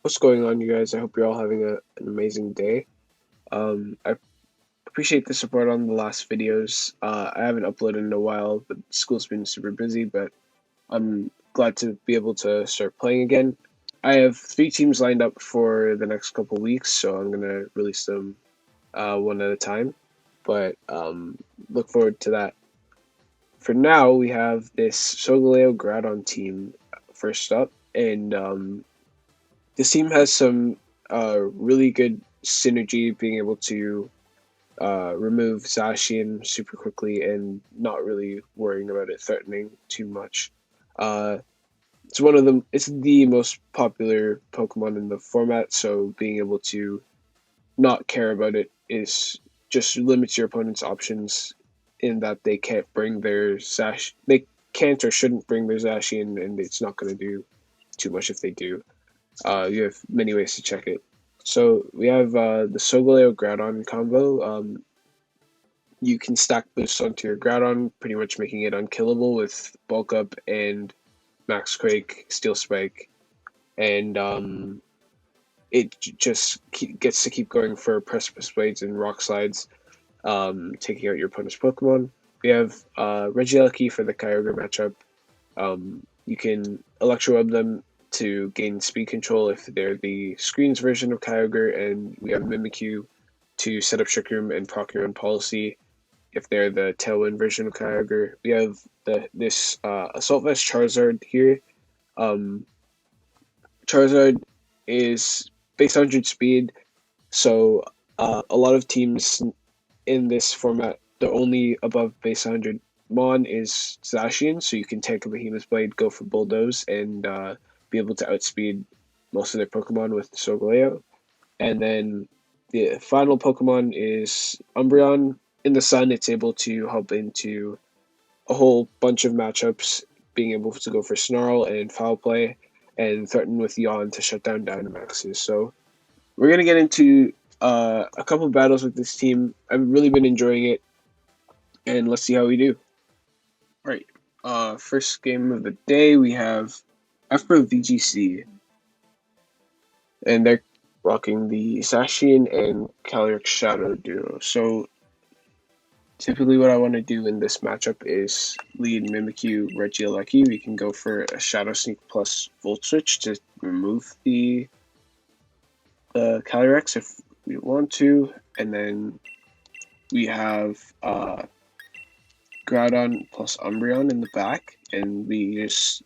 What's going on, you guys? I hope you're all having an amazing day. I appreciate the support on the last videos. I haven't uploaded in a while, but school's been super busy, but I'm glad to be able to start playing again. I have 3 teams lined up for the next couple weeks, so I'm going to release them one at a time, but look forward to that. For now, we have this Solgaleo Groudon team first up, and this team has some really good synergy, being able to remove Zacian super quickly and not really worrying about it threatening too much. Uh, it's the most popular Pokemon in the format, so being able to not care about it is just limits your opponent's options in that they can't bring their they can't or shouldn't bring their Zacian, and it's not going to do too much if they do. You have many ways to check it. So we have the Solgaleo Groudon combo. You can stack boosts onto your Groudon, pretty much making it unkillable with Bulk Up and Max Quake, Steel Spike, and it just gets to keep going for Precipice Blades and Rock Slides, taking out your opponent's Pokemon. We have Regieleki for the Kyogre matchup. You can Electro Web them to gain speed control if they're the screens version of Kyogre, and we have Mimikyu to set up Trick Room and proc your own policy if they're the Tailwind version of Kyogre. We have this Assault Vest Charizard here. Charizard is base 100 speed, so a lot of teams in this format, the only above base 100 Mon is Zacian, so you can tank a Behemoth Blade, go for Bulldoze, and be able to outspeed most of their Pokemon with Solgaleo. And then the final Pokemon is Umbreon. In the sun, it's able to hop into a whole bunch of matchups, being able to go for Snarl and Foul Play, and threaten with Yawn to shut down Dynamaxes. So we're going to get into a couple of battles with this team. I've really been enjoying it, and let's see how we do. All right, first game of the day, we have Afro VGC, and they're rocking the Zacian and Calyrex Shadow duo. So typically what I want to do in this matchup is lead Mimikyu Regieleki. We can go for a Shadow Sneak plus Volt Switch to remove the Calyrex if we want to, and then we have Groudon plus Umbreon in the back, and we just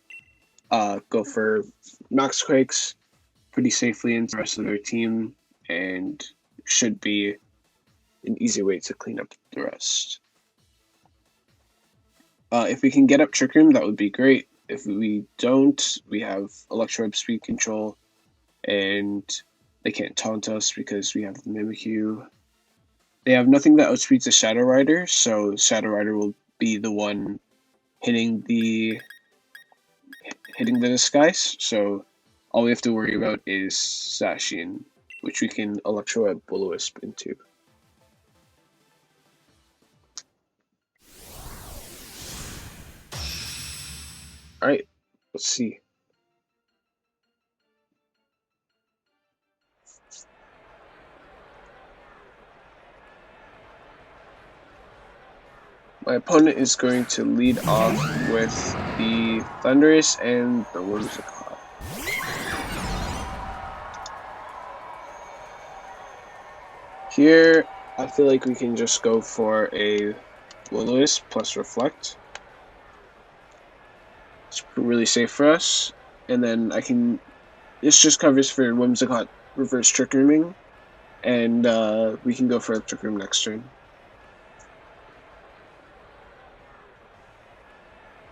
go for Max Quakes pretty safely into the rest of their team, and should be an easy way to clean up the rest. If we can get up Trick Room, that would be great. If we don't, we have Electro Web speed control, and they can't taunt us because we have the Mimikyu. They have nothing that outspeeds the Shadow Rider, so Shadow Rider will be the one hitting the disguise. So all we have to worry about is Zacian, which we can Electro Web Will-O-Wisp into. Alright, let's see. My opponent is going to lead off with the Thundurus and the Whimsicott. Here, I feel like we can just go for a Will-O-Wisp plus Reflect. It's really safe for us. And then this just covers for Whimsicott reverse Trick Rooming, and we can go for a Trick Room next turn.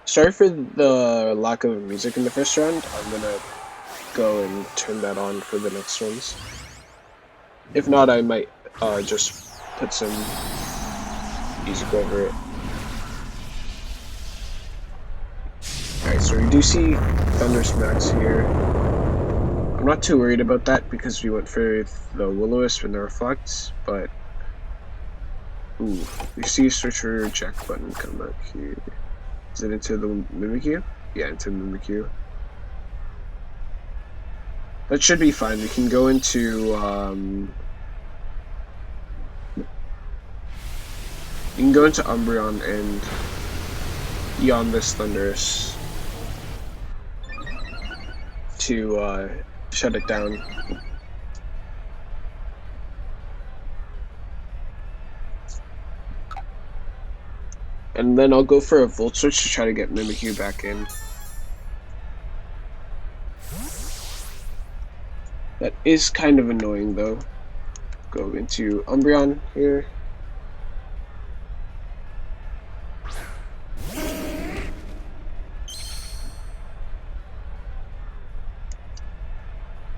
Sorry for the lack of music in the first round. I'm gonna go and turn that on for the next ones. If not, I might just put some music over it. Alright, so we do see Thundurus Max here. I'm not too worried about that because we went for the Will-O-Wisp and the Reflect, but ooh, we see Search for Reject button come up here. Is it into the Mimikyu? Yeah, into Mimikyu. That should be fine. We can go into Umbreon and Yawn this Thundurus to shut it down. And then I'll go for a Volt Switch to try to get Mimikyu back in. That is kind of annoying though. Go into Umbreon here.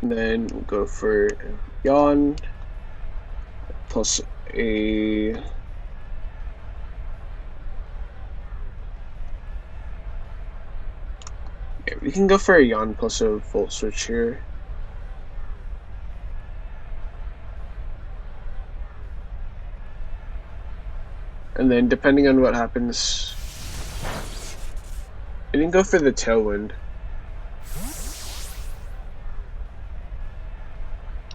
And then we'll go for Yawn plus a we can go for a Yawn plus a Volt Switch here. And then depending on what happens, I didn't go for the Tailwind.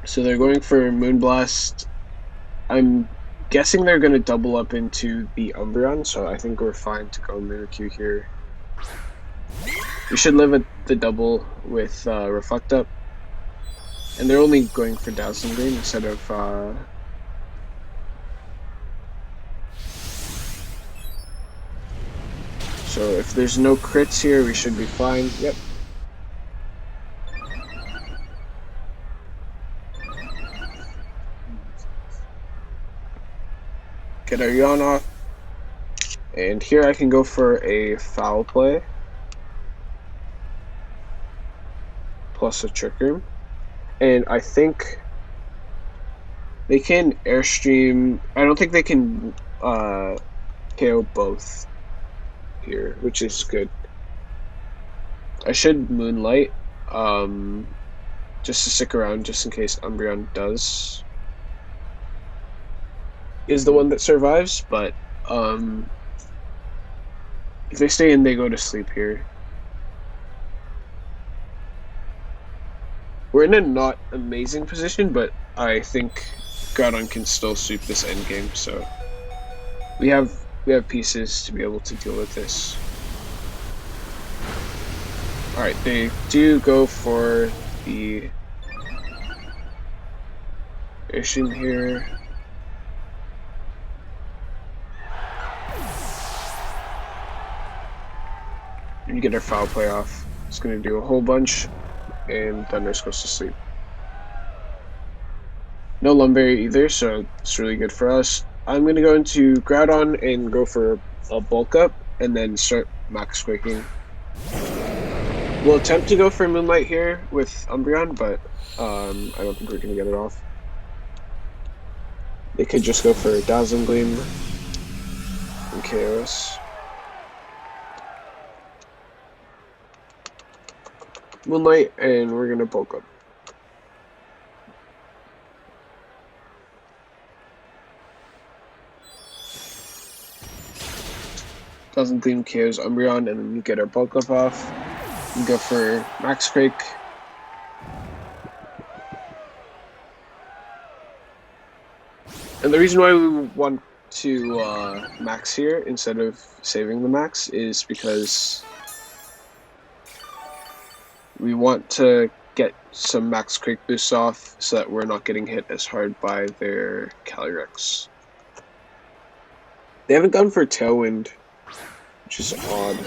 So they're going for Moonblast. I'm guessing they're going to double up into the Umbreon, so I think we're fine to go Mimikyu here. We should live at the double with Reflect Up. And they're only going for Dazzling Gleam instead of so if there's no crits here, we should be fine. Yep. Get our Yawn off. And here I can go for a Foul Play. Plus a Trick Room. And I think they can Airstream. I don't think they can KO both here, which is good. I should Moonlight just to stick around just in case Umbreon is the one that survives, but if they stay in, they go to sleep here. We're in a not amazing position, but I think Groudon can still sweep this endgame, so we have pieces to be able to deal with this. Alright, they do go for the Airstream here. And you get our Foul Play off. It's going to do a whole bunch, and Thundurus goes to sleep. No Lumberry either, so it's really good for us. I'm going to go into Groudon and go for a Bulk Up, and then start Max Quaking. We'll attempt to go for Moonlight here with Umbreon, but I don't think we're going to get it off. They could just go for Dazzling Gleam and KO us. Moonlight, and we're going to Bulk Up. Dazzling Gleam KOs Umbreon, and then we get our Bulk Up off. We go for Max Quake. And the reason why we want to Max here instead of saving the Max is because we want to get some Max Quake boosts off so that we're not getting hit as hard by their Calyrex. They haven't gone for Tailwind, which is odd.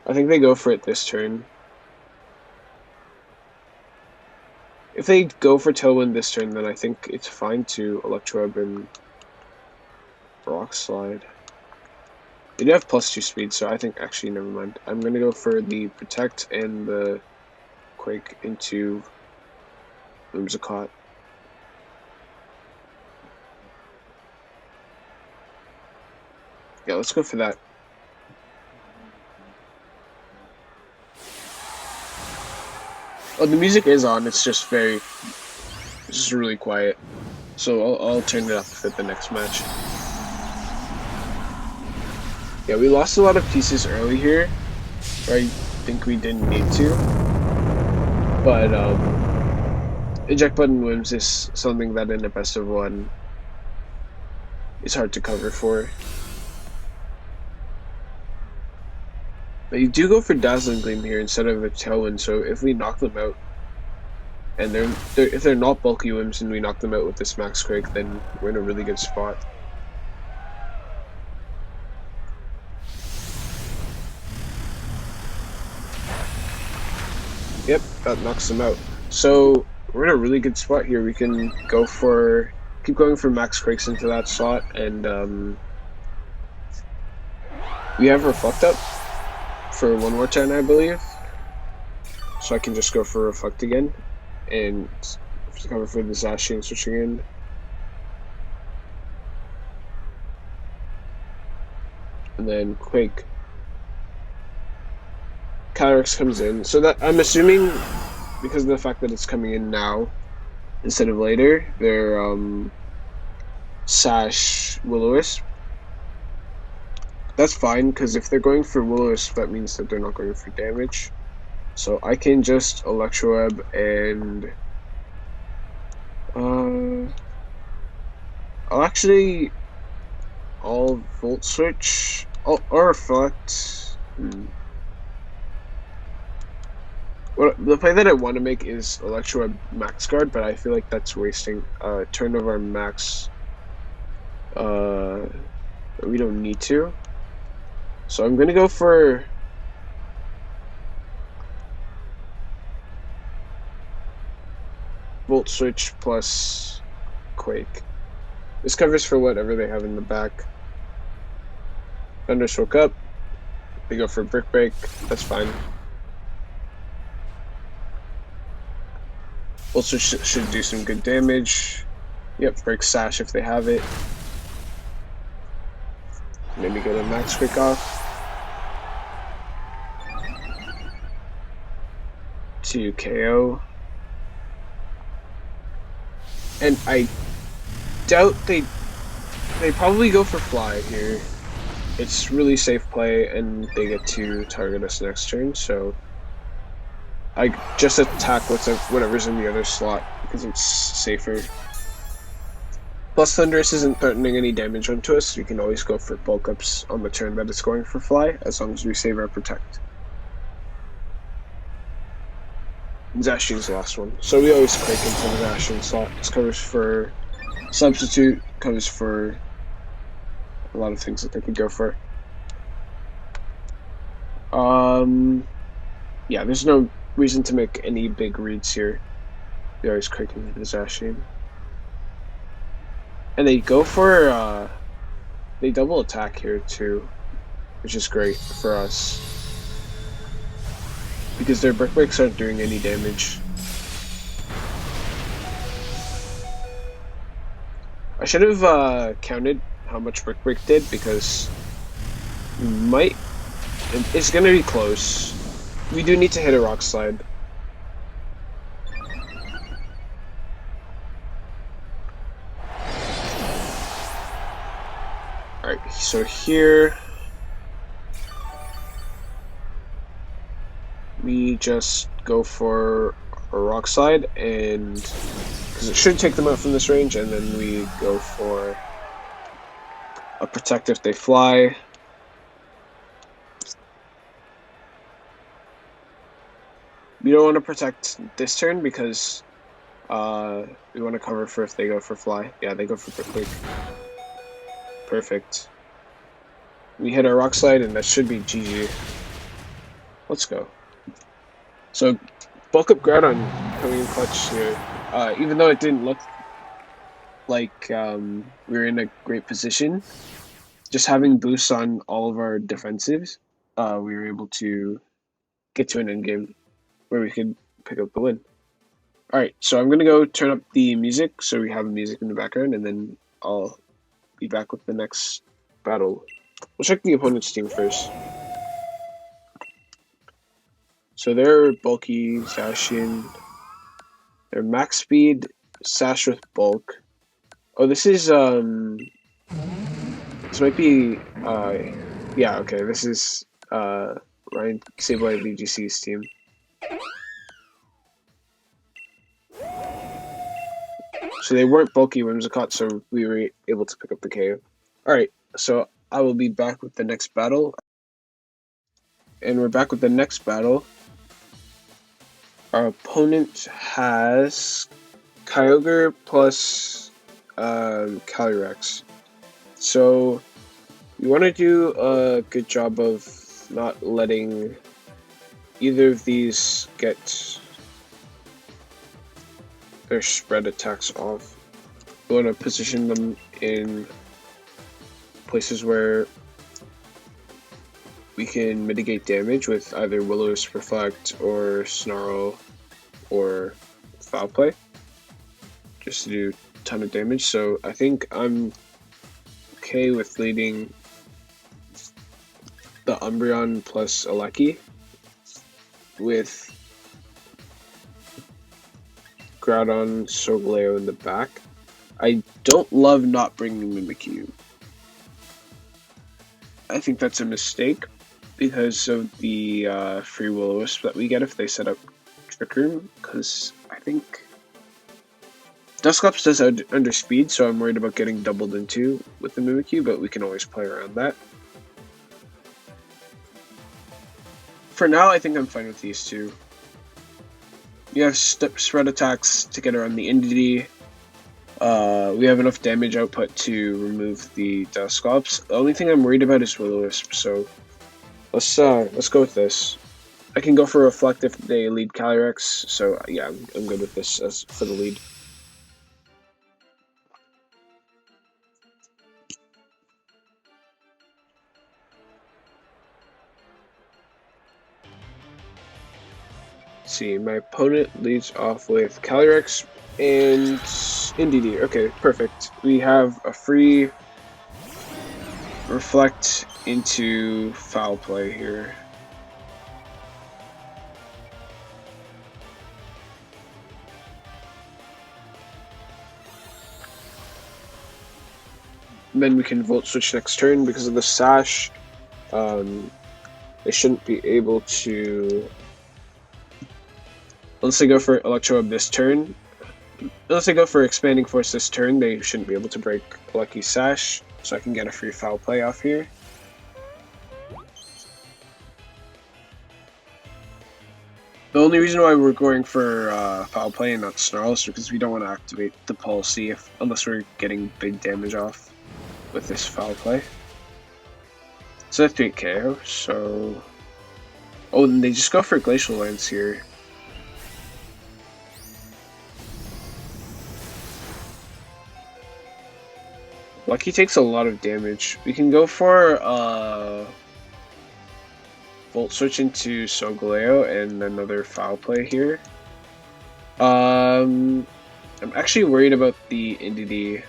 I think they go for it this turn. If they go for Tailwind this turn, then I think it's fine to Electroweb and Rock Slide. They do have +2 speed, so I think actually never mind. I'm gonna go for the Protect and the Quake into Whimsicott. Yeah, let's go for that. Oh, the music is on, it's just really quiet. So I'll turn it up for the next match. Yeah, we lost a lot of pieces early here, where I think we didn't need to. But eject button whims is something that in a best of one is hard to cover for. But you do go for Dazzling Gleam here instead of a Tailwind, so if we knock them out, and if they're not bulky whims and we knock them out with this Max Quake, then we're in a really good spot. Yep, that knocks them out. So we're in a really good spot here. We can keep going for Max Quakes into that slot, and we have Reflect up for one more turn, I believe. So I can just go for Reflect again and cover for the Zacian switching in. And then Quake. Calyrex comes in. So that I'm assuming because of the fact that it's coming in now instead of later, they're Sash Will-O-Wisp. That's fine, because if they're going for Will-O-Wisp, that means that they're not going for damage. So I can just Electroweb and I'll Volt Switch or Reflect. Well, the play that I want to make is Electroweb Max Guard, but I feel like that's wasting a turn of our Max. We don't need to. So I'm gonna go for Volt Switch plus Quake. This covers for whatever they have in the back. Thundurus woke up. They go for Brick Break. That's fine. Volt Switch should do some good damage. Yep, break Sash if they have it. Maybe get a Max Quick off. To KO. And I doubt they probably go for Fly here. It's really safe play, and they get to target us next turn, so I just attack whatever's in the other slot because it's safer. Plus, Thundurus isn't threatening any damage onto us, so we can always go for bulk ups on the turn that it's going for Fly, as long as we save our Protect. Zacian's the last one. So we always Quake into the Zacian slot. This covers for Substitute, covers for a lot of things that they could go for. Yeah, there's no reason to make any big reads here. We always Quake into the Zacian. And they go for, they double attack here too, which is great for us. Because their Brick Breaks aren't doing any damage. I should have counted how much Brick Break did, because it's going to be close. We do need to hit a Rock Slide. Alright, so here we just go for a Rock Slide, and because it should take them out from this range, and then we go for a Protect if they fly. We don't want to protect this turn because we want to cover for if they go for Fly. Yeah, they go for Quick. Perfect. We hit our Rock Slide, and that should be GG. Let's go. So, bulk up Groudon coming in clutch here. Even though it didn't look like we were in a great position, just having boosts on all of our defensives, we were able to get to an endgame where we could pick up the win. Alright, so I'm going to go turn up the music so we have music in the background, and then I'll be back with the next battle. We'll check the opponent's team first. So they're bulky, Zacian. They're max speed, Sash with bulk. Oh, this is, this might be, yeah, okay, this is, Ryan Sableye VGC's team. So they weren't bulky Whimsicott, so we were able to pick up the KO. Alright, so I will be back with the next battle. And we're back with the next battle. Our opponent has Kyogre plus Calyrex. So you want to do a good job of not letting either of these get their spread attacks off. You want to position them in places where we can mitigate damage with either Will-O-Wisp Reflect or Snarl or Foul Play, just to do a ton of damage. So I think I'm okay with leading the Umbreon plus Aleki with Groudon, Solgaleo in the back. I don't love not bringing Mimikyu. I think that's a mistake because of the free Will-O-Wisp that we get if they set up Trick Room, because I think Dusclops does under speed, so I'm worried about getting doubled into with the Mimikyu, but we can always play around that. For now, I think I'm fine with these two. You have spread attacks to get around the Indeedee. We have enough damage output to remove the Dusclops. The only thing I'm worried about is Will-O-Wisp, so let's go with this. I can go for Reflect if they lead Calyrex, so yeah, I'm good with this as for the lead. Let's see, my opponent leads off with Calyrex and Indeedee. Okay, perfect. We have a free Reflect into Foul Play here. Then we can Volt Switch next turn because of the Sash. They shouldn't be able to, unless they go for Electro Web this turn. Unless they go for Expanding Force this turn, they shouldn't be able to break Lucky Sash, so I can get a free Foul Play off here. The only reason why we're going for Foul Play and not Snarl is because we don't want to activate the policy unless we're getting big damage off with this Foul Play. So that's 3 KO, so... Oh, and they just go for Glacial Lance here. Lucky takes a lot of damage. We can go for Volt Switch into Solgaleo and another Foul Play here. I'm actually worried about the Indeedee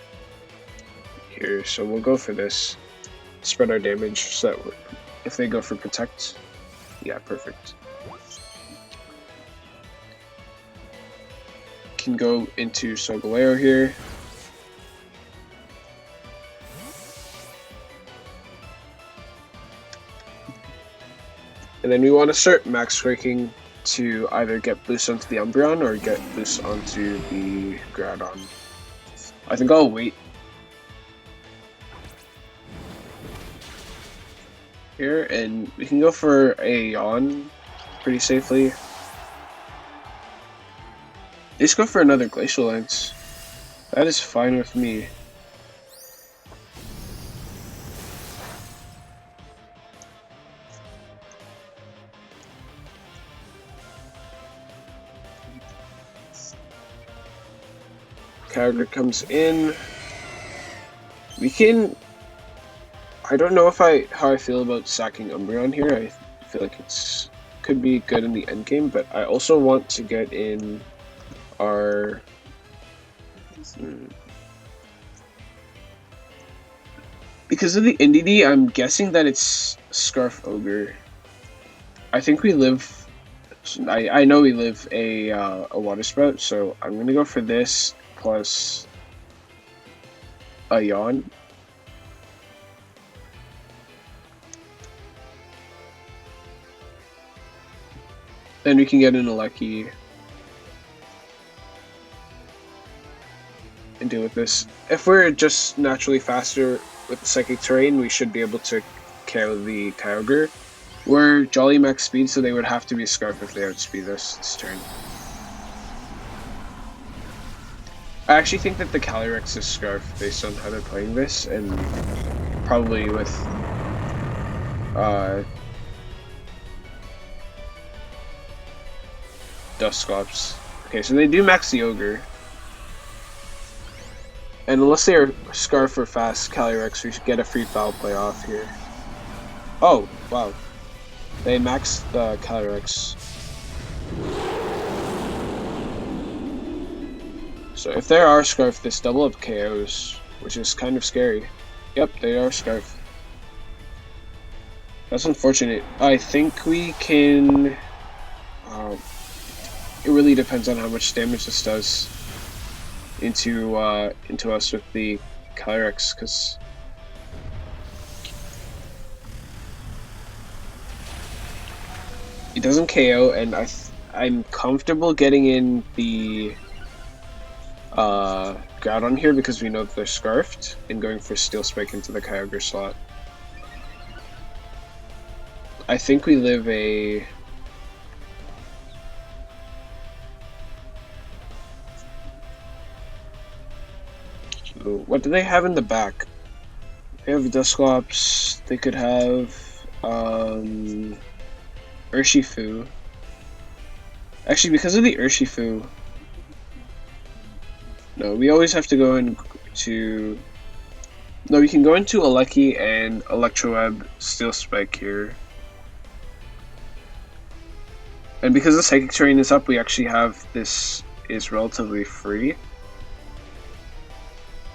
here, so we'll go for this. Spread our damage so that if they go for Protect, yeah, perfect. Can go into Solgaleo here. And then we want to start max breaking to either get boost onto the Umbreon or get boost onto the Groudon. I think I'll wait here, and we can go for a Yawn pretty safely. They just go for another Glacial Lance. That is fine with me. Kyogre comes in. We can... I don't know how I feel about sacking Umbreon here. I feel like it's could be good in the endgame, but I also want to get in our... Because of the Indeedee, I'm guessing that it's Scarf Ogre. I think we live... I know we live a Water Spout, so I'm gonna go for this plus a Yawn. Then we can get in a Lucky. and deal with this. If we're just naturally faster with the Psychic Terrain, we should be able to KO the Kyogre. We're Jolly Max speed, so they would have to be Scarf if they outspeed us this turn. I actually think that the Calyrex is Scarf based on how they're playing this, and probably with Dusclops. Okay, so they do max the Ogre. And unless they are Scarf or fast Calyrex, we should get a free foul play off here. Oh, wow. They maxed the Calyrex. So if there are Scarf, this double up KOs, which is kind of scary. Yep, they are Scarf. That's unfortunate. I think we can... it really depends on how much damage this does into us with the Calyrex, because it doesn't KO, and I'm comfortable getting in the Groudon here because we know that they're Scarfed, and going for Steel Spike into the Kyogre slot. I think we live a... What do they have in the back? They have Dusclops, they could have Urshifu. Actually, because of the Urshifu, no, we always have to go into... No, we can go into Aleki and Electroweb, Steel Spike here. And because the Psychic Terrain is up, we actually have this is relatively free.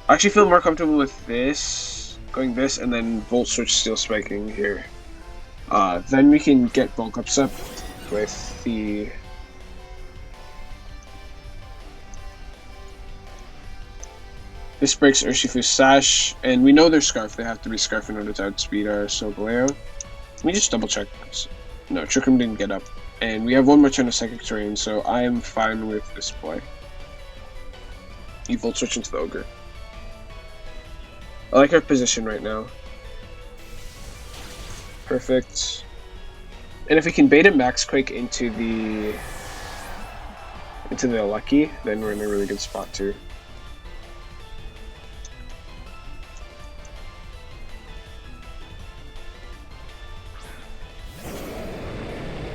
I actually feel more comfortable with this, going this, and then Volt Switch Steel Spiking here. Then we can get Bulk Ups up with the... This breaks Urshifu's Sash, and we know they're Scarf. They have to be Scarf in order to outspeed our Solgaleo. Let me just double check. No, Trick Room didn't get up. And we have one more turn of Psychic Terrain, so I am fine with this play. You Volt Switch into the Ogre. I like our position right now. Perfect. And if we can bait a Max Quake into the Lucky, then we're in a really good spot too.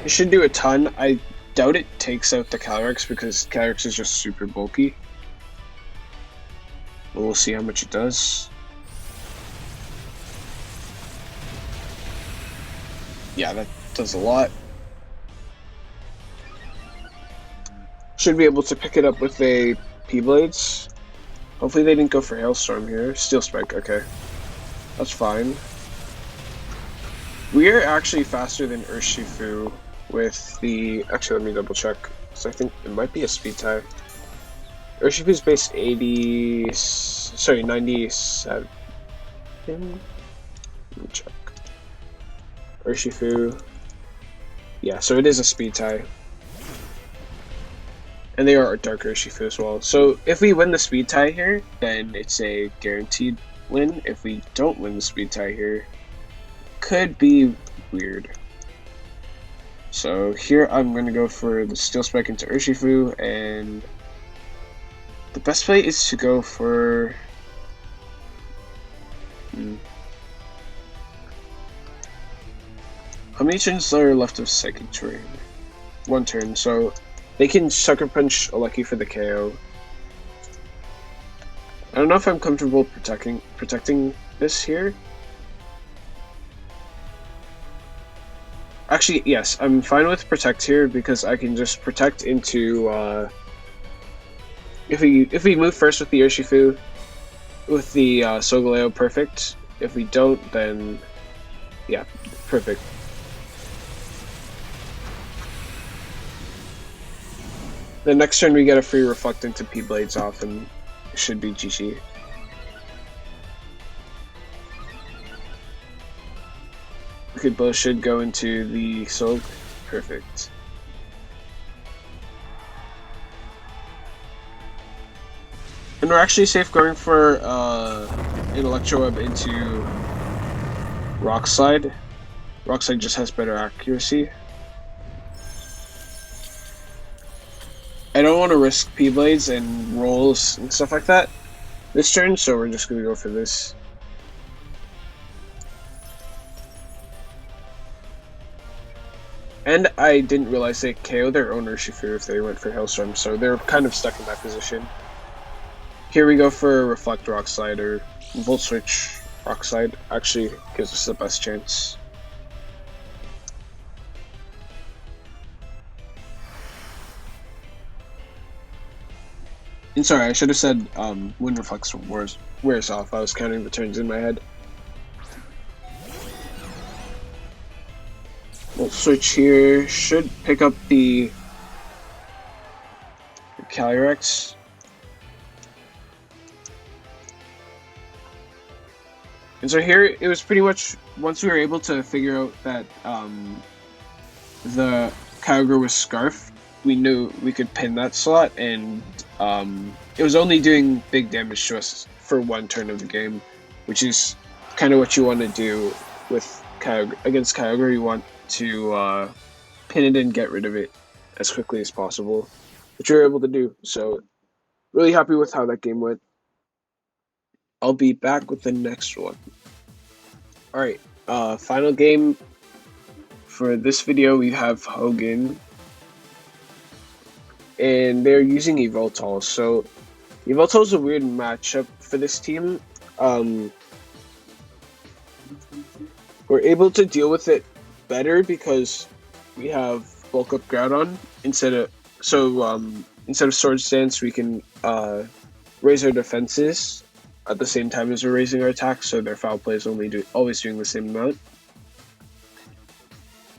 It should do a ton. I doubt it takes out the Calyrex because Calyrex is just super bulky. But we'll see how much it does. Yeah, that does a lot. Should be able to pick it up with a P-Blades. Hopefully they didn't go for Hailstorm here. Steel Spike, okay. That's fine. We are actually faster than Urshifu with the... Actually, let me double check, because I think it might be a speed tie. Urshifu's base 80... Sorry, 97. Let me check. Urshifu. Yeah, so it is a speed tie. And they are a Dark Urshifu as well. So if we win the speed tie here, then it's a guaranteed win. If we don't win the speed tie here, could be weird. So here I'm going to go for the Steel Spike into Urshifu, and the best play is to go for... How many turns are left of Psychic Terrain? One turn, so they can Sucker Punch Aleki for the KO. I don't know if I'm comfortable protecting this here. Actually, yes, I'm fine with Protect here because I can just Protect into... If we move first with the Urshifu, with the Solgaleo, perfect. If we don't, then... Yeah, perfect. The next turn we get a free Reflect into P-Blades off, and it should be GG. Okay, both should go into the Soul. Perfect. And we're actually safe going for an Electro Web into Rock Slide. Rock Slide just has better accuracy. I don't want to risk P-Blades and rolls and stuff like that this turn, so we're just going to go for this. And I didn't realize they KO their own Urshifu if they went for Hailstorm, so they're kind of stuck in that position. Here we go for Reflect Rock Slide or Volt Switch Rock Slide. Actually gives us the best chance. And sorry, I should have said Wind Reflex wears off. I was counting the turns in my head. We'll switch here. Should pick up the Calyrex. And so here, it was pretty much, once we were able to figure out that the Kyogre was Scarf, we knew we could pin that slot, and it was only doing big damage to us for one turn of the game, which is kind of what you want to do with Kyogre. Against Kyogre, you want to pin it and get rid of it as quickly as possible, which we were able to do. So, really happy with how that game went. I'll be back with the next one. Alright, final game for this video. We have Hogan, and they're using Yveltal. So Yveltal is a weird matchup for this team. We're able to deal with it better because we have Bulk Up Groudon instead of Swords Dance. We can raise our defenses at the same time as we're raising our attacks, so their foul play is always doing the same amount.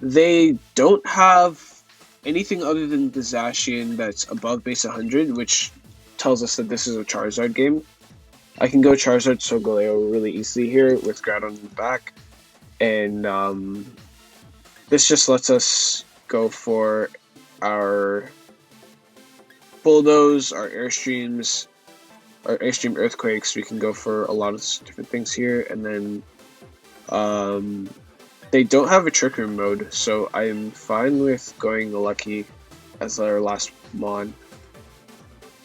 They don't have anything other than the Zacian that's above base 100, which tells us that this is a Charizard game. I can go Charizard Solgaleo really easily here with Groudon in the back, and this just lets us go for our Bulldoze, our Airstreams, our Airstream Earthquakes. We can go for a lot of different things here, and then they don't have a Trick Room mode, so I'm fine with going Lucky as our last Mon,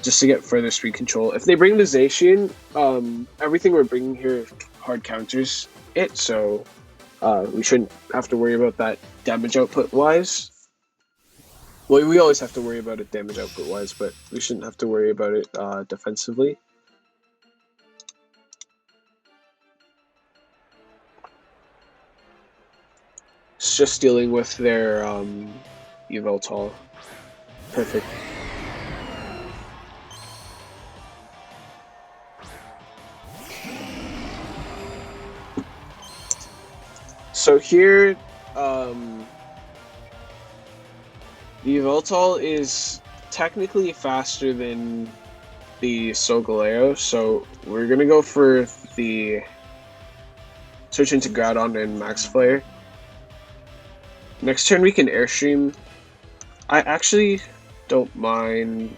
just to get further speed control. If they bring the Zacian, everything we're bringing here hard counters it, so we shouldn't have to worry about that damage output wise. Well, we always have to worry about it damage output wise, but we shouldn't have to worry about it defensively. It's just dealing with their Yveltal. Perfect. So here, the Yveltal is technically faster than the Solgaleo, so we're gonna go for the switch into Groudon and Max Flare. Next turn we can Airstream. I actually don't mind.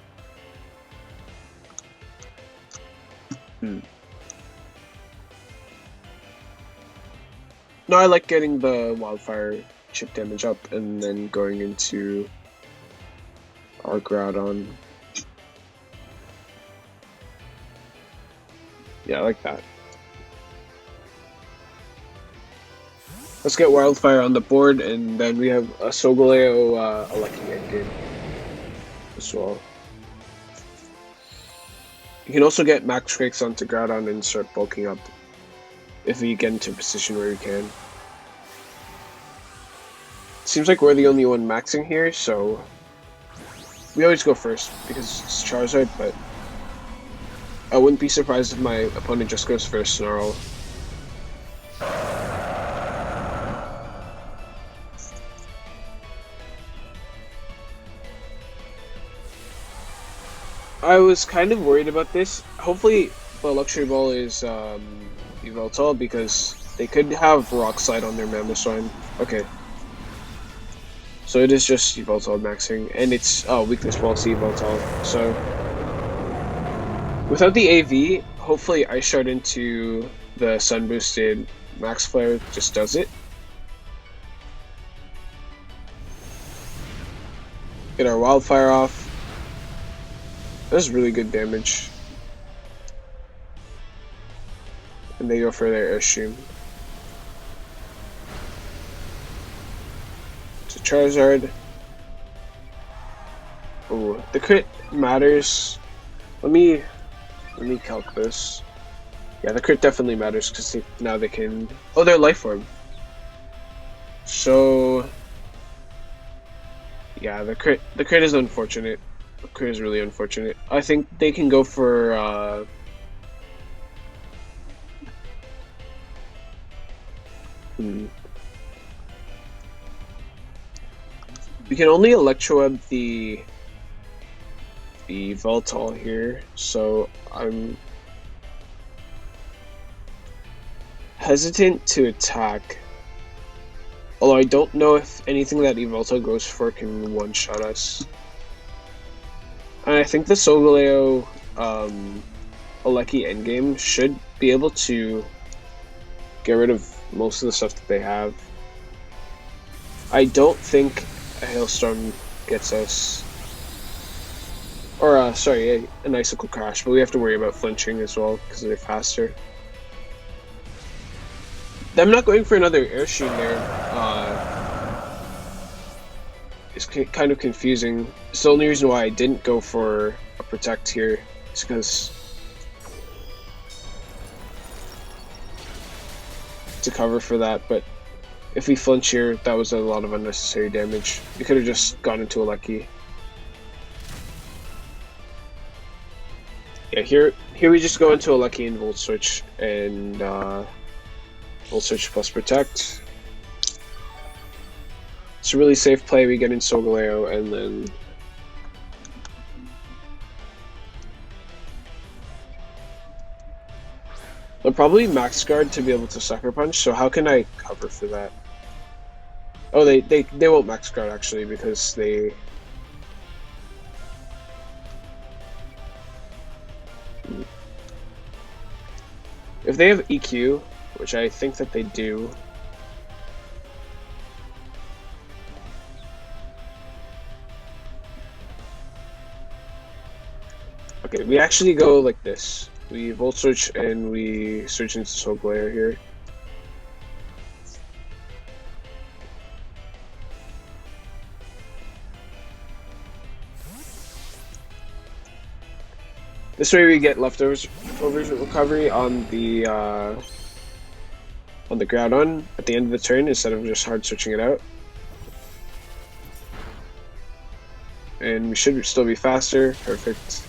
No, I like getting the Wildfire chip damage up and then going into our Groudon. Yeah, I like that. Let's get Wildfire on the board, and then we have a Solgaleo, a Lucky endgame as well. You can also get Max Quakes onto Groudon and start bulking up if we get into a position where we can. Seems like we're the only one maxing here, so we always go first because it's Charizard, but I wouldn't be surprised if my opponent just goes for a Snarl. I was kind of worried about this. Hopefully the Luxury Ball is Yveltal, because they could have Rock Slide on their Mamoswine. Okay. So it is just Yveltal maxing, and it's weakness ball to Yveltal. So Without the AV, hopefully Ice Shard into the Sun boosted Max Flare just does it. Get our Wildfire off. That was really good damage. And they go for their Airstream. To Charizard. Oh, the crit matters. Let me calc this. Yeah, the crit definitely matters because now they can. Oh, they're Life Orb. So yeah, the crit is unfortunate. The crit is really unfortunate. I think they can go for we can only Electroweb the Yveltal here, so I'm hesitant to attack. Although I don't know if anything that Yveltal goes for can one-shot us. And I think the Solgaleo Alecki endgame should be able to get rid of most of the stuff that they have. I don't think a Hailstorm gets us. Or, sorry, an Icicle Crash, but we have to worry about flinching as well because they're faster. Them not going for another Airstream there is kind of confusing. It's the only reason why I didn't go for a Protect here is because to cover for that, but if we flinch here, that was a lot of unnecessary damage. We could have just gone into a Lucky. Yeah, here we just go into a Lucky and Volt Switch, and Volt Switch plus Protect. It's a really safe play. We get in Solgaleo, and then they'll probably Max Guard to be able to Sucker Punch, so how can I cover for that? Oh, they won't Max Guard actually, because they... If they have EQ, which I think that they do... Okay, we actually go like this. We Volt Switch and we switch into Solgaleo here. This way we get leftovers recovery on the Groudon at the end of the turn instead of just hard switching it out. And we should still be faster. Perfect.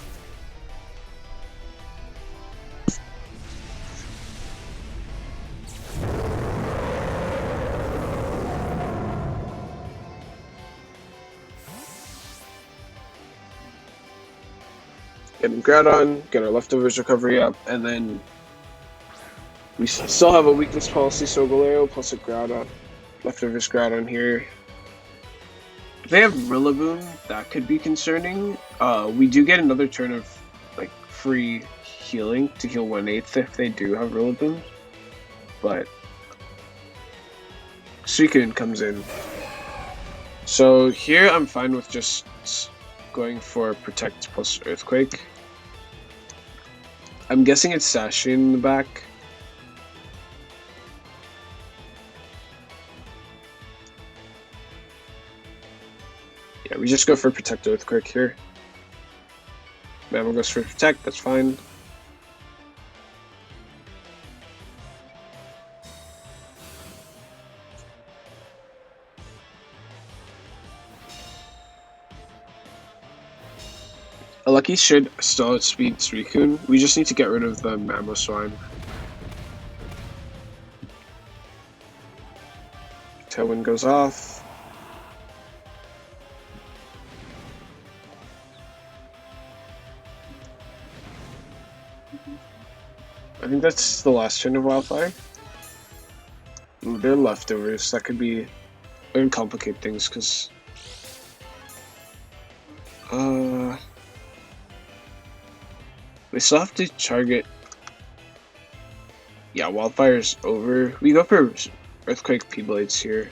Getting Groudon, get our leftovers recovery up, and then we still have a weakness policy Solgaleo plus a Groudon. Leftovers Groudon here. If they have Rillaboom, that could be concerning. We do get another turn of like free healing to heal 1/8 if they do have Rillaboom. But Suicune comes in. So here I'm fine with just going for Protect plus Earthquake. I'm guessing it's Zacian in the back. Yeah, we just go for Protect Earthquake here. Mamo goes for Protect, that's fine. Lucky should still outspeed Suicune. We just need to get rid of the Mamoswine. Tailwind goes off. I think that's the last turn of Wildfire. Ooh, they're leftovers. That could be uncomplicate things because We still have to target. Yeah, Wildfire's over. We go for Earthquake P-Blades here.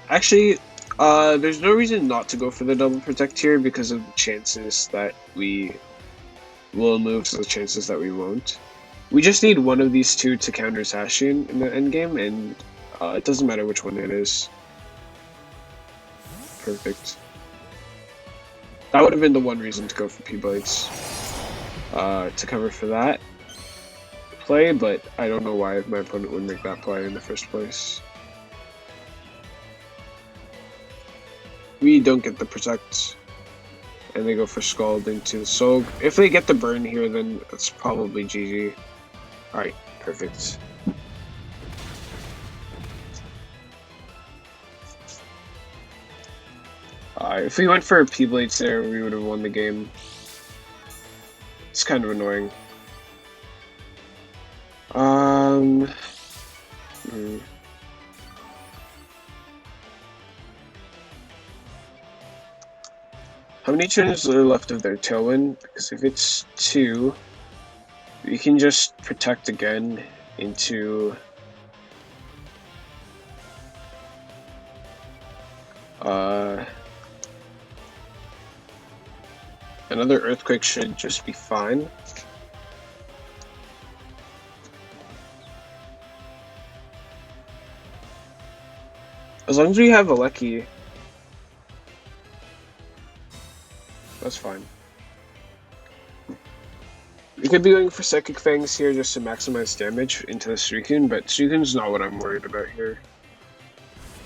Actually, there's no reason not to go for the double protect here because of the chances that we will move to the chances that we won't. We just need one of these two to counter Zacian in the endgame, and it doesn't matter which one it is. Perfect. That would have been the one reason to go for P-Blades. To cover for that play, but I don't know why my opponent would make that play in the first place. We don't get the protect, and they go for Scald into the Solg. If they get the burn here, then it's probably GG. Alright, perfect. If we went for P-Blades there, we would have won the game. It's kind of annoying. How many turns are left of their Tailwind? Because if it's 2, we can just protect again into another Earthquake should just be fine. As long as we have Aleki, that's fine. We could be going for Psychic Fangs here just to maximize damage into the Suicune, but Suicune's not what I'm worried about here.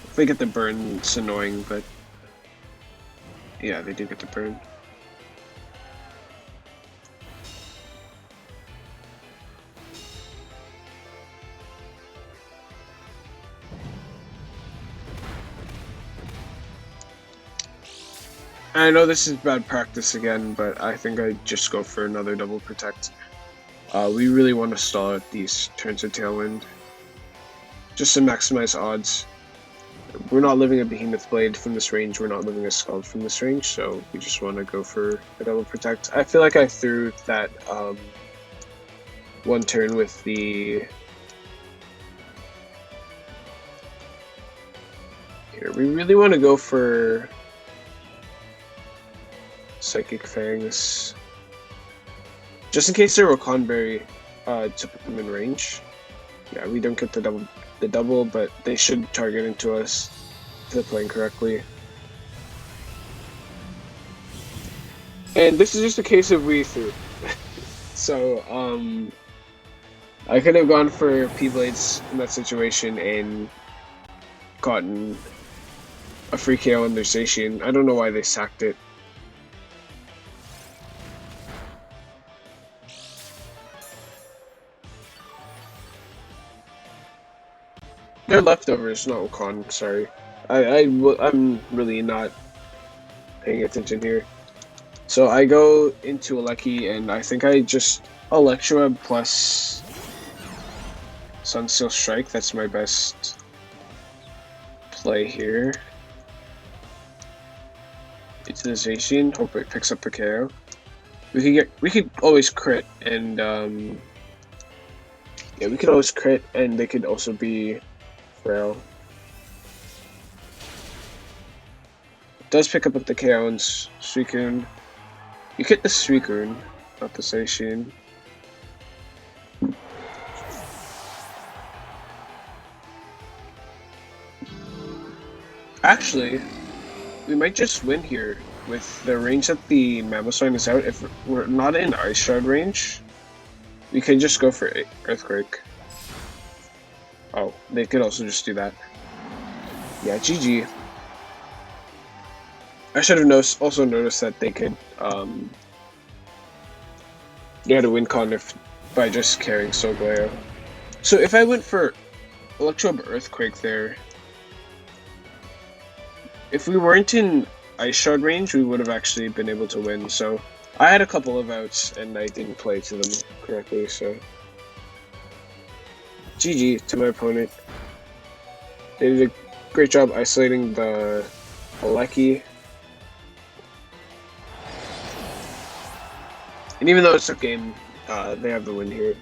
If they get the burn, it's annoying, but yeah, they do get the burn. I know this is bad practice again, but I think I'd just go for another double protect. We really want to stall out these turns of Tailwind, just to maximize odds. We're not living a Behemoth Blade from this range, we're not living a Scald from this range, so we just want to go for a double protect. I feel like I threw that one turn with the... Here, we really want to go for Psychic Fangs, just in case there were Conberry to put them in range. Yeah, we don't get the double, but they should target into us if they're playing correctly. And this is just a case of we threw. So I could have gone for P-Blades in that situation and gotten a free KO on their Zacian. I don't know why they sacked it. They're Leftovers, not Wakon, sorry. I'm really not paying attention here. So I go into Aleki, and I think I just Electroweb plus Sunsteel Strike. That's my best play here. Into the Zacian, hope it picks up a KO. We could always crit, and yeah, we could always crit, and they could also be frail. It does pick up the KO and Suicune. You get the Suicune, not the Zacian. Actually, we might just win here with the range that the Mamoswine is out. If we're not in Ice Shard range, we could just go for Earthquake. Oh, they could also just do that. Yeah, GG. I should have also noticed that they could, they had a win con by just carrying Solgaleo. So if I went for Electroweb Earthquake there, if we weren't in Ice Shard range, we would have actually been able to win. So I had a couple of outs and I didn't play to them correctly, so GG to my opponent. They did a great job isolating the Regieleki. And even though it's a game, they have the win here.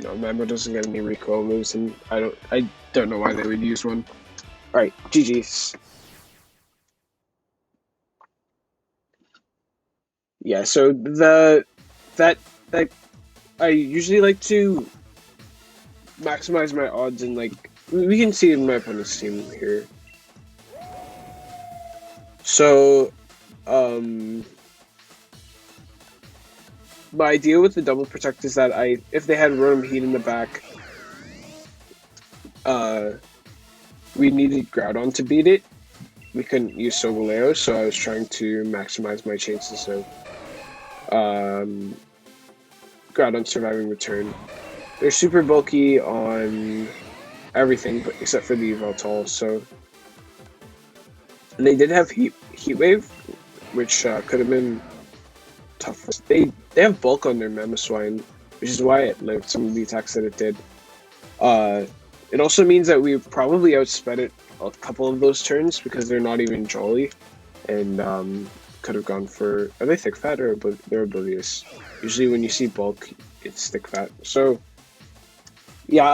No, Mambo doesn't get any recoil moves, and I don't know why they would use one. Alright, GG's. Yeah, so that I usually like to maximize my odds, and like we can see in my opponent's team here. So, my idea with the double protect is that if they had Rotom-H in the back, we needed Groudon to beat it. We couldn't use Solgaleo, so I was trying to maximize my chances of Groudon surviving return. They're super bulky on everything, but except for the Yveltal. So, and they did have Heat Wave, which could have been tough. They have bulk on their Mamoswine, which is why it lived some of the attacks that it did. It also means that we probably outsped it a couple of those turns because they're not even Jolly, and could have gone for, are they thick fat or they're oblivious? Usually when you see bulk, it's thick fat. So yeah,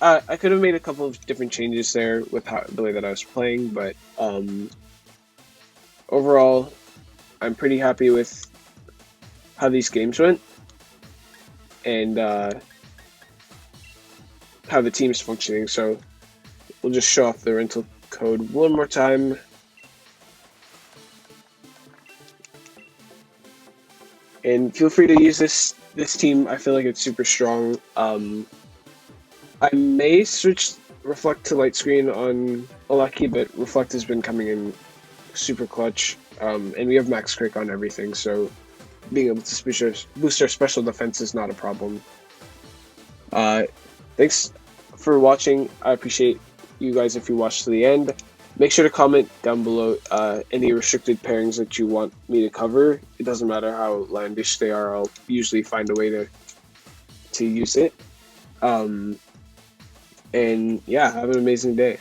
I could have made a couple of different changes there with the way that I was playing, but overall, I'm pretty happy with how these games went and how the team's functioning. So we'll just show off the rental code one more time. And feel free to use this team. I feel like it's super strong. I may switch Reflect to Light Screen on Regieleki, but Reflect has been coming in super clutch. And we have max crit on everything, so being able to boost our special defense is not a problem. Thanks for watching. I appreciate you guys if you watched to the end. Make sure to comment down below any restricted pairings that you want me to cover. It doesn't matter how outlandish they are, I'll usually find a way to use it. And yeah, have an amazing day.